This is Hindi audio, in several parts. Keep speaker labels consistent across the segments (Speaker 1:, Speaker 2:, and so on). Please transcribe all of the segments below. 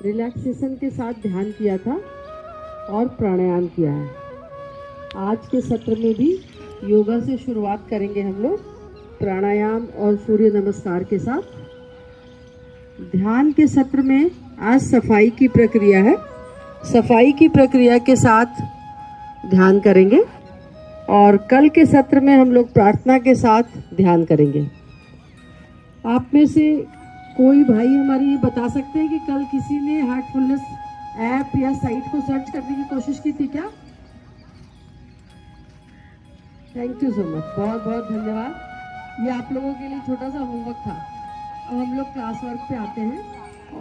Speaker 1: रिलैक्सेशन के साथ ध्यान किया था और प्राणायाम किया है। आज के सत्र में भी योगा से शुरुआत करेंगे हम लोग प्राणायाम और सूर्य नमस्कार के साथ। ध्यान के सत्र में आज सफाई की प्रक्रिया है। सफाई की प्रक्रिया के साथ ध्यान करेंगे और कल के सत्र में हम लोग प्रार्थना के साथ ध्यान करेंगे। आप में से कोई भाई हमारे ये बता सकते हैं कि कल किसी ने हार्टफुलनेस ऐप या साइट को सर्च करने की कोशिश की थी क्या? थैंक यू सो मच, बहुत बहुत धन्यवाद। ये आप लोगों के लिए छोटा सा होमवर्क था। अब हम लोग क्लास वर्क पे आते हैं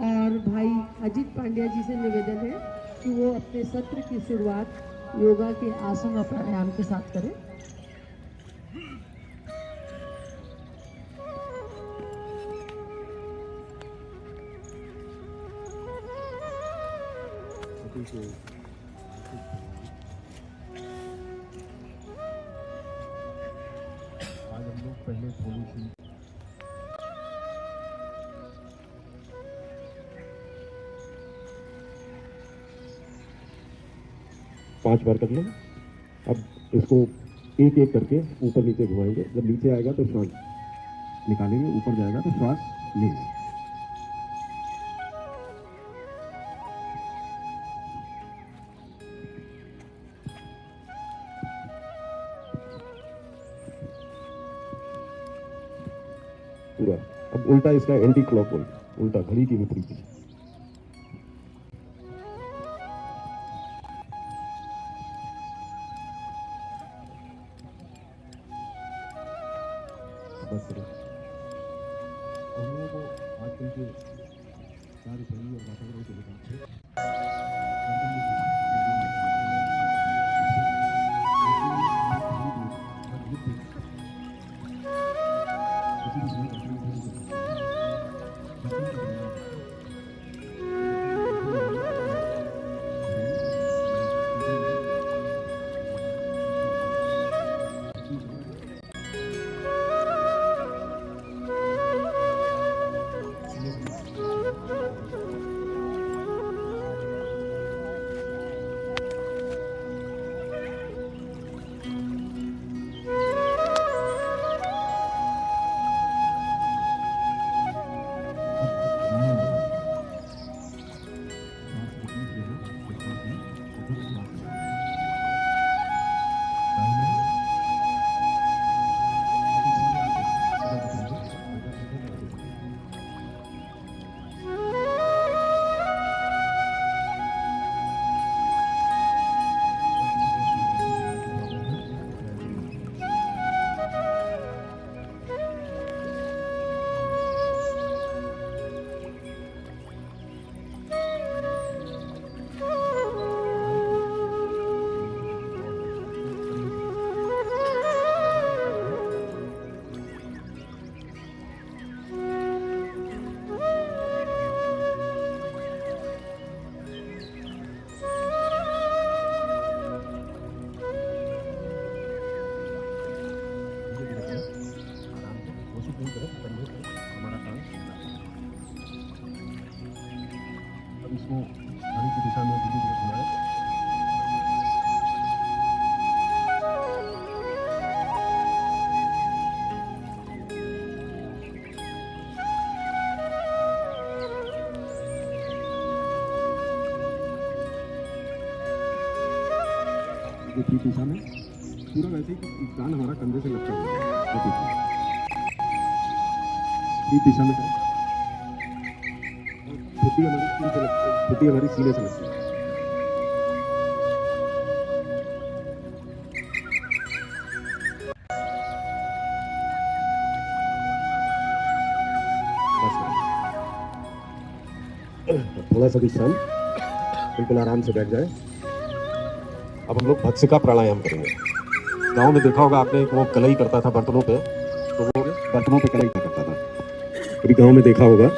Speaker 1: और भाई अजीत पांड्या जी से निवेदन है कि वो अपने सत्र की शुरुआत योगा के आसन और प्राणायाम के साथ करें।
Speaker 2: आज हम लोग पहले थोड़ी सी पांच बार कर लें। अब इसको एक एक करके ऊपर नीचे घुमाएंगे। जब नीचे आएगा तो श्वास निकालेंगे, ऊपर जाएगा तो श्वास लेंगे। पूरा। अब उल्टा इसका एंटी क्लॉक उल्टा घड़ी की विपरीत। बस हम लोगों को आजकल के कार्य शैली और वातावरण के हिसाब से इसको घड़ी की दिशा में धीरे धीरे घुमाएं। विपरीत दिशा में पूरा वैसे ही कान हमारा कंधे से लगता है। विपरीत दिशा में छुट्टी हमारी सीने से लगती है। थोड़ा सा विश्राम, बिल्कुल आराम से बैठ जाए। अब हम लोग भत्सिका प्राणायाम करेंगे। गांव में देखा होगा आपने, वो कलई करता था बर्तनों पे, तो वो बर्तनों पे कनेक्ट करता था। कभी गांव में देखा होगा,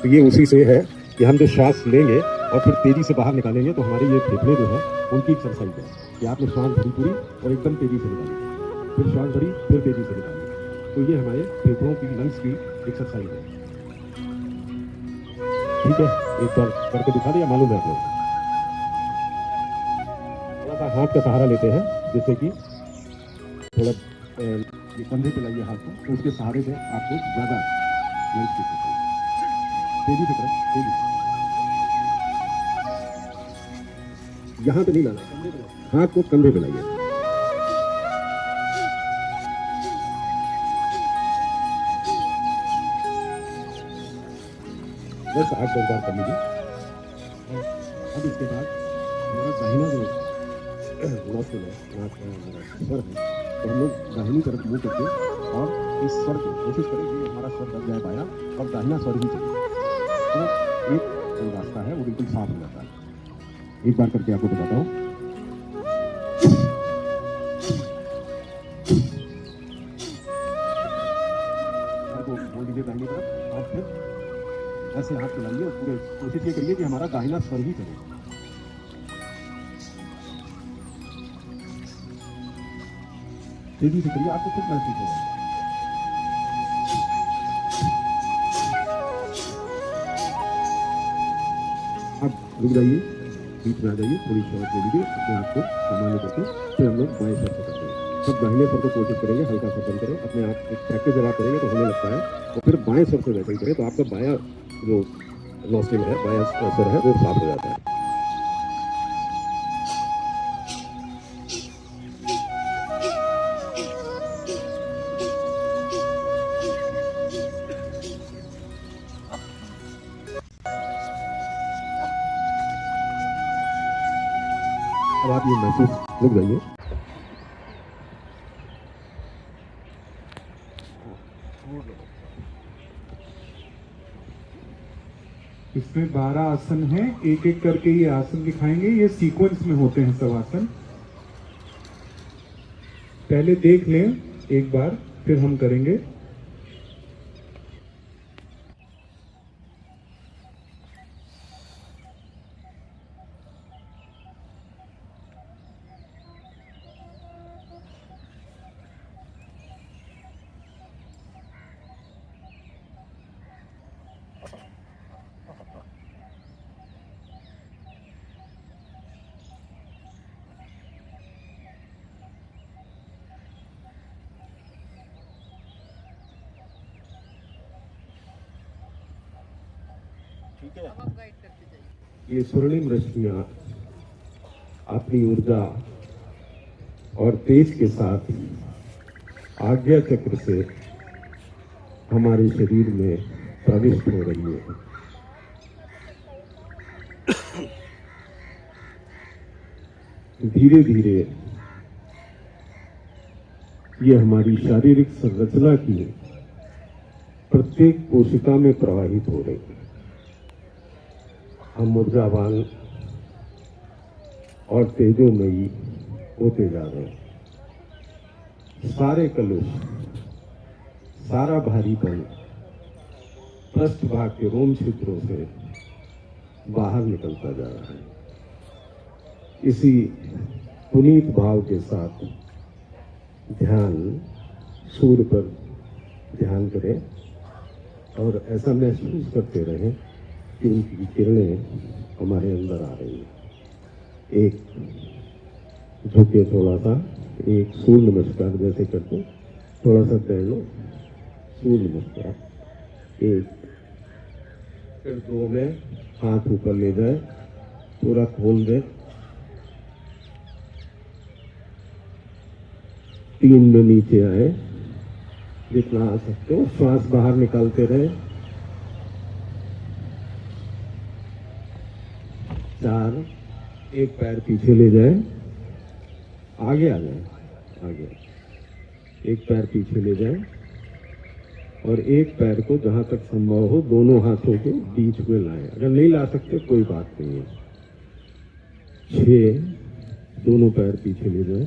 Speaker 2: तो ये उसी से है कि हम जो श्वास लेंगे और फिर तेजी से बाहर निकालेंगे तो हमारे ये फेफड़े जो है उनकी एक्सरसाइज है कि आपने श्वास भरी पूरी और एकदम तेजी से निकाली, फिर श्वास भरी फिर तेजी से निकाली। तो ये हमारे फेफड़ों की, लंग्स की एक्सरसाइज है। ठीक है, एक बार करके दिखा दिया, मालूम है आप लोग। थोड़ा सा हाथ का सहारा लेते हैं, जैसे कि थोड़ा ये कंधे पे लाइए हाथ को, तो उसके सहारे से आपको ज़्यादा लंग्स की एक्सरसाइज। तेजी से करें, तेजी से। यहाँ पे नहीं लाना, कंधे पे लाना। हाथ को कंधे पे लाइए। बस 8-10 बार कर लीजिए। अब इसके बाद हमारा दाहिना जो नॉस्ट्रिल है, नाक का हमारा स्वर है, तो हम लोग दाहिनी तरफ मुंह करके और इस स्वर को कोशिश करें कि हमारा स्वर दब जाए बायां और दाहिना स्वर ही चले, तो एक जो रास्ता है वो बिल्कुल साफ हो जाता है। एक बार करके आपको बताता हूँ। बोल दीजिए दाहिनी तरफ और फिर ऐसे हाथ चलाइए और पूरे कोशिश ये करिए कि हमारा दाहिना स्वर ही चले। तेजी से करिए, आपको खुद महसूस होगा। अब रुक जाइए, बीच में आ जाइए, थोड़ी श्वास ले लीजिए, अपने आप को सामान्य करके फिर हम लोग बाएं सर से करते हैं। सब दाहिने सर को कोशिश करेंगे हल्का सा बंद करें, अपने आप एक प्रैक्टिस जब आप करेंगे तो होने लगता है, और फिर बाएं सर से वैसे ही करें तो आपका बायां जो नॉस्ट्रिल है, बायां स्वर है, वो साफ हो जाता है। अब आप ये महसूस, रुक जाइए।
Speaker 3: इसमें 12 आसन हैं, एक एक करके ये आसन दिखाएंगे। ये सीक्वेंस में होते हैं सब आसन। पहले देख लें एक बार, फिर हम करेंगे।
Speaker 2: ये स्वर्णिम रश्मियां अपनी ऊर्जा और तेज के साथ आज्ञा चक्र से हमारे शरीर में प्रविष्ट हो रही है। धीरे धीरे ये हमारी शारीरिक संरचना की प्रत्येक कोशिका में प्रवाहित हो रही है। हम ऊर्जावान और तेजोमयी होते जा रहे हैं। सारे कलुष, सारा भारीपन पृष्ठभाग के रोम छिद्रों से बाहर निकलता जा रहा है। इसी पुनीत भाव के साथ ध्यान, सूर्य पर ध्यान करें और ऐसा महसूस करते रहें कि उनकी किरणें हमारे अंदर आ रही हैं। एक झुके थोड़ा सा, एक सूर्य नमस्कार जैसे करते, थोड़ा सा तैर लो, सूर्य नमस्कार। एक, फिर 2 में हाथ ऊपर ले जाए, पूरा खोल दे। 3 में नीचे आए, जितना आ सकते हो, श्वास बाहर निकालते रहे। 4, एक पैर पीछे ले जाए, आगे आ जाए, आगे एक पैर पीछे ले जाए और एक पैर को जहां तक संभव हो दोनों हाथों के बीच में लाए। अगर नहीं ला सकते कोई बात नहीं है। 6, दोनों पैर पीछे ले जाए।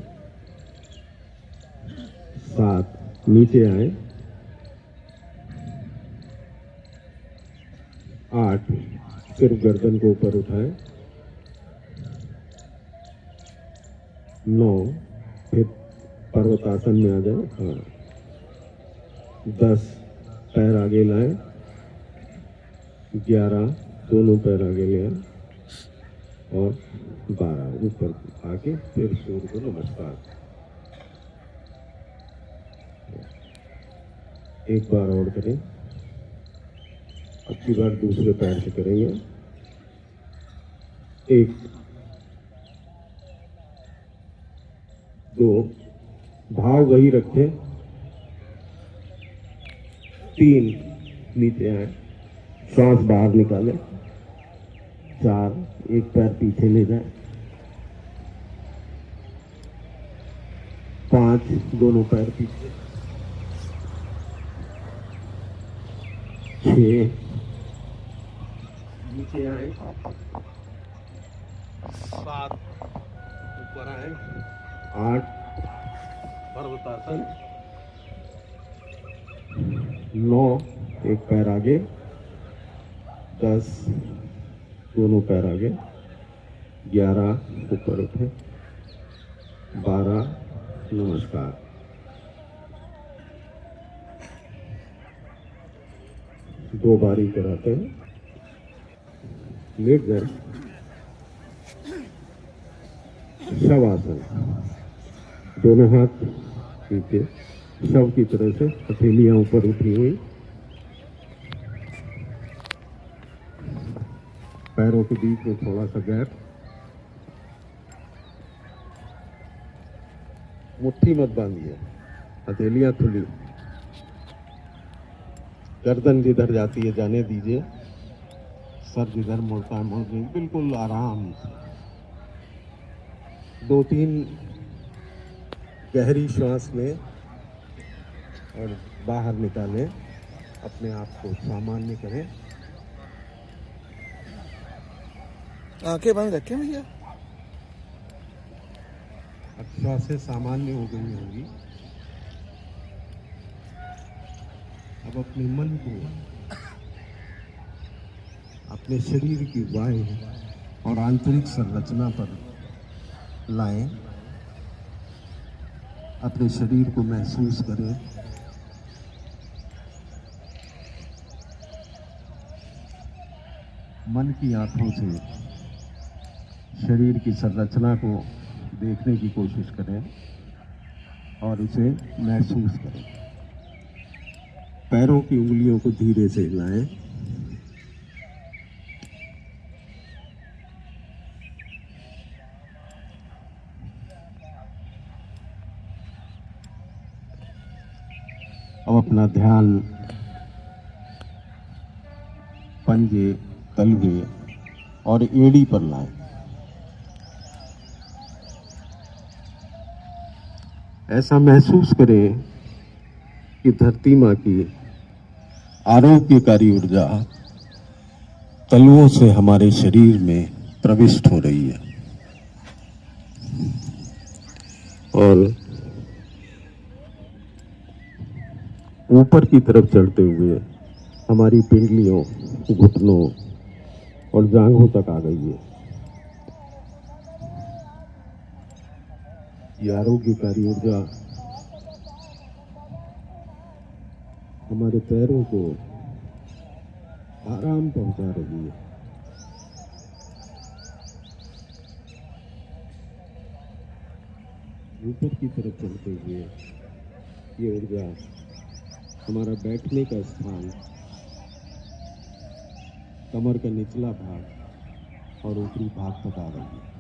Speaker 2: 7, नीचे आए 8 सिर्फ गर्दन को ऊपर उठाएं। 9 फिर पर्वतासन में आ जाए। हाँ 10 पैर आगे लाएं। 11 दोनों पैर आगे ले आए और 12 ऊपर आके फिर सूर्य को नमस्कार। एक बार और करें। अब की बार दूसरे पैर से करेंगे। 1 2 भाव वही रखें। 3 नीचे आए, श्वास बाहर निकालें। 4 एक पैर पीछे ले जाए। 5 दोनों पैर पीछे। 6 नीचे आए। 7 ऊपर आए। 8 पर्वतासन। 9 एक पैर आगे। 10 दोनों पैर आगे। 11 ऊपर उठे। 12 नमस्कार। दो बारी कराते हैं। लेट जाए। शवासन। दोनों हाथ नीचे शव की तरह से, हथेलियां ऊपर उठी हुई। पैरों के बीच में थोड़ा सा गैप। मुट्ठी मत बांधिए, हथेलियां खुली। गर्दन जिधर जाती है जाने दीजिए। सर जिधर मुड़ता है मुड़ जाइए, बिल्कुल आराम से। 2-3 गहरी श्वास लें और बाहर निकालें। अपने आप को सामान्य करें।
Speaker 4: आंखें बंद रखें भैया।
Speaker 2: अब श्वासें सामान्य हो गई होंगी। अब अपने मन को अपने शरीर की वायु और आंतरिक संरचना पर लाएं। अपने शरीर को महसूस करें। मन की आंखों से शरीर की संरचना को देखने की कोशिश करें और उसे महसूस करें। पैरों की उंगलियों को धीरे से हिलाएं। अब अपना ध्यान पंजे, तलवे और एड़ी पर लाएं। ऐसा महसूस करें कि धरती माँ की आरोग्यकारी ऊर्जा तलवों से हमारे शरीर में प्रविष्ट हो रही है और ऊपर की तरफ चढ़ते हुए हमारी पिंडलियों, घुटनों और जांघों तक आ गई है। ये आरोग्यकारी ऊर्जा हमारे पैरों को आराम पहुंचा रही है। ऊपर की तरफ चलते हुए ये ऊर्जा हमारा बैठने का स्थान, कमर का निचला भाग और ऊपरी भाग तक आ रही है।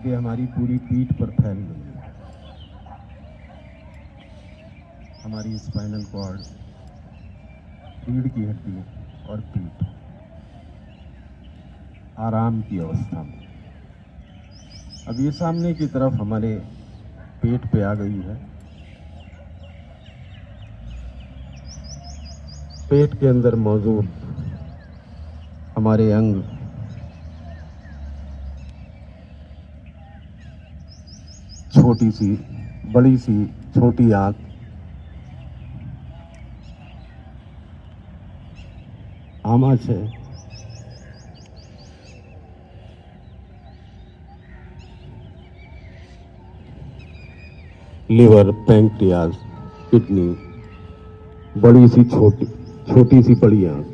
Speaker 2: ये हमारी पूरी पीठ पर फैल रही है। हमारी स्पाइनल कॉर्ड, रीढ़ की हड्डी और पीठ आराम की अवस्था में। अब ये सामने की तरफ हमारे पेट पे आ गई है। पेट के अंदर मौजूद हमारे अंग छोटी सी, बड़ी सी, छोटी आंत, आमाशय, लिवर, पैंक्रियाज, किडनी, बड़ी सी छोटी सी बड़ी आंत,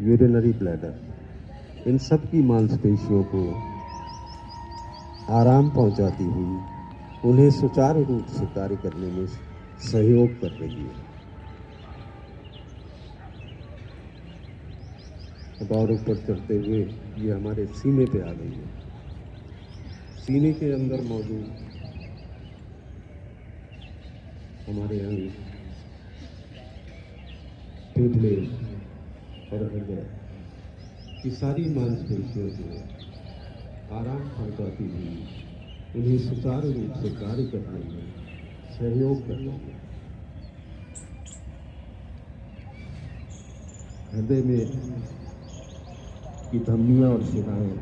Speaker 2: यूरिनरी ब्लैडर, इन सब की मांसपेशियों को आराम पहुंचाती हुई उन्हें सुचारू रूप से कार्य करने में सहयोग कर रही है। अब और ऊपर चलते हुए ये हमारे सीने पे आ गई है। सीने के अंदर मौजूद हमारे अंग, फेफड़े और हृदय की सारी मांसपेशियों को आराम पहुंचाती हुई उन्हें सुचारू रूप से कार्य करने में सहयोग करना है। हृदय में की धमनियां और शिराएं,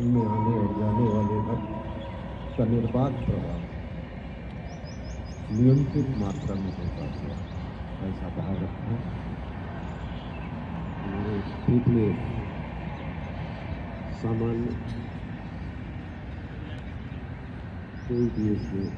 Speaker 2: इनमें आने और जाने वाले रक्त का निर्बाध प्रवाह नियंत्रित मात्रा में होता है। ऐसा भाव रखना। फेफड़े सामान्य कोई भी इसमें